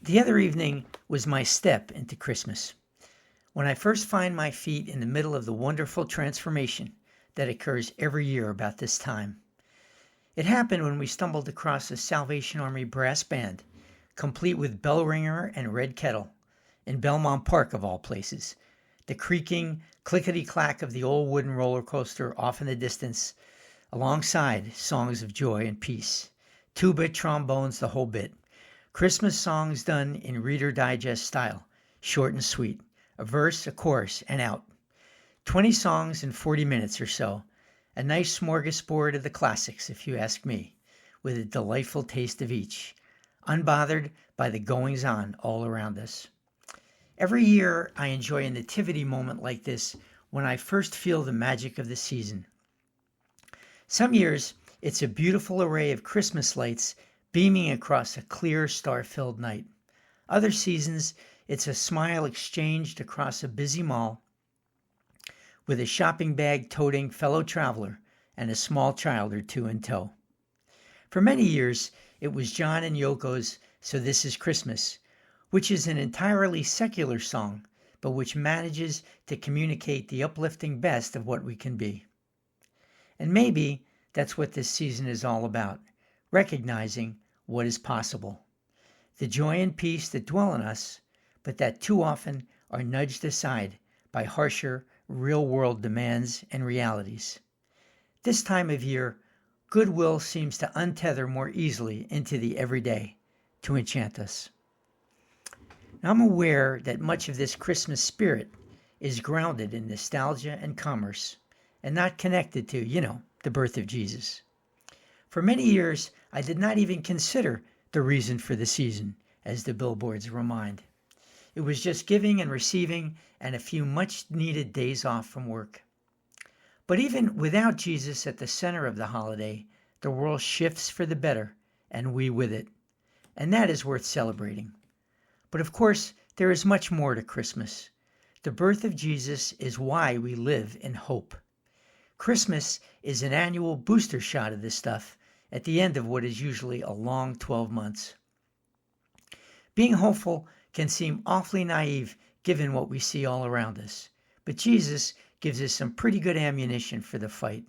The other evening was my step into Christmas, when I first find my feet in the middle of the wonderful transformation that occurs every year about this time. It happened when we stumbled across a Salvation Army brass band, complete with bell ringer and red kettle, in Belmont Park of all places, the creaking, clickety-clack of the old wooden roller coaster off in the distance, alongside songs of joy and peace, tuba, trombones, the whole bit. Christmas songs done in Reader Digest style, short and sweet, a verse, a chorus, and out. 20 songs in 40 minutes or so, a nice smorgasbord of the classics, if you ask me, with a delightful taste of each, unbothered by the goings-on all around us. Every year I enjoy a nativity moment like this when I first feel the magic of the season. Some years it's a beautiful array of Christmas lights beaming across a clear, star-filled night. Other seasons, it's a smile exchanged across a busy mall with a shopping-bag-toting fellow traveler and a small child or two in tow. For many years, it was John and Yoko's "So This Is Christmas," which is an entirely secular song, but which manages to communicate the uplifting best of what we can be. And maybe that's what this season is all about, recognizing what is possible, the joy and peace that dwell in us, but that too often are nudged aside by harsher, real-world demands and realities. This time of year, goodwill seems to untether more easily into the everyday, to enchant us. Now, I'm aware that much of this Christmas spirit is grounded in nostalgia and commerce, and not connected to, the birth of Jesus. For many years, I did not even consider the reason for the season, as the billboards remind. It was just giving and receiving and a few much-needed days off from work. But even without Jesus at the center of the holiday, the world shifts for the better, and we with it. And that is worth celebrating. But of course, there is much more to Christmas. The birth of Jesus is why we live in hope. Christmas is an annual booster shot of this stuff at the end of what is usually a long 12 months. Being hopeful can seem awfully naive given what we see all around us, but Jesus gives us some pretty good ammunition for the fight.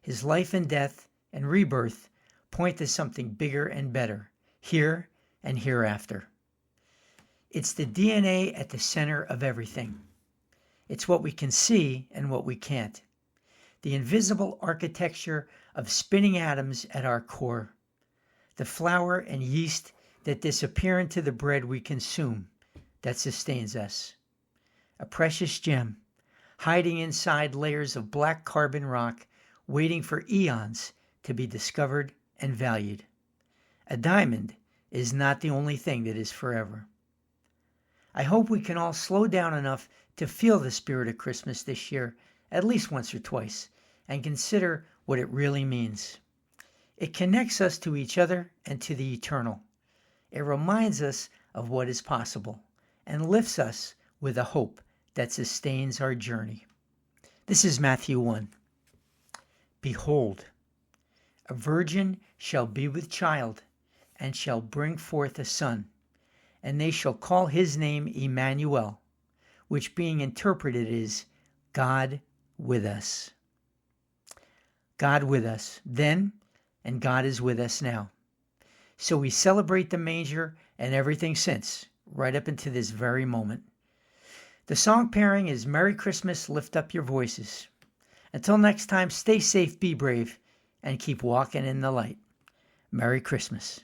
His life and death and rebirth point to something bigger and better, here and hereafter. It's the DNA at the center of everything. It's what we can see and what we can't. The invisible architecture of spinning atoms at our core, the flour and yeast that disappear into the bread we consume that sustains us. A precious gem, hiding inside layers of black carbon rock, waiting for eons to be discovered and valued. A diamond is not the only thing that is forever. I hope we can all slow down enough to feel the spirit of Christmas this year, at least once or twice, and consider what it really means. It connects us to each other and to the eternal. It reminds us of what is possible and lifts us with a hope that sustains our journey. This is Matthew 1. Behold, a virgin shall be with child and shall bring forth a son, and they shall call his name Emmanuel, which being interpreted is God with us. God with us then, and God is with us now. So we celebrate the manger and everything since, right up into this very moment. The song pairing is Merry Christmas, Lift Up Your Voices. Until next time, stay safe, be brave, and keep walking in the light. Merry Christmas.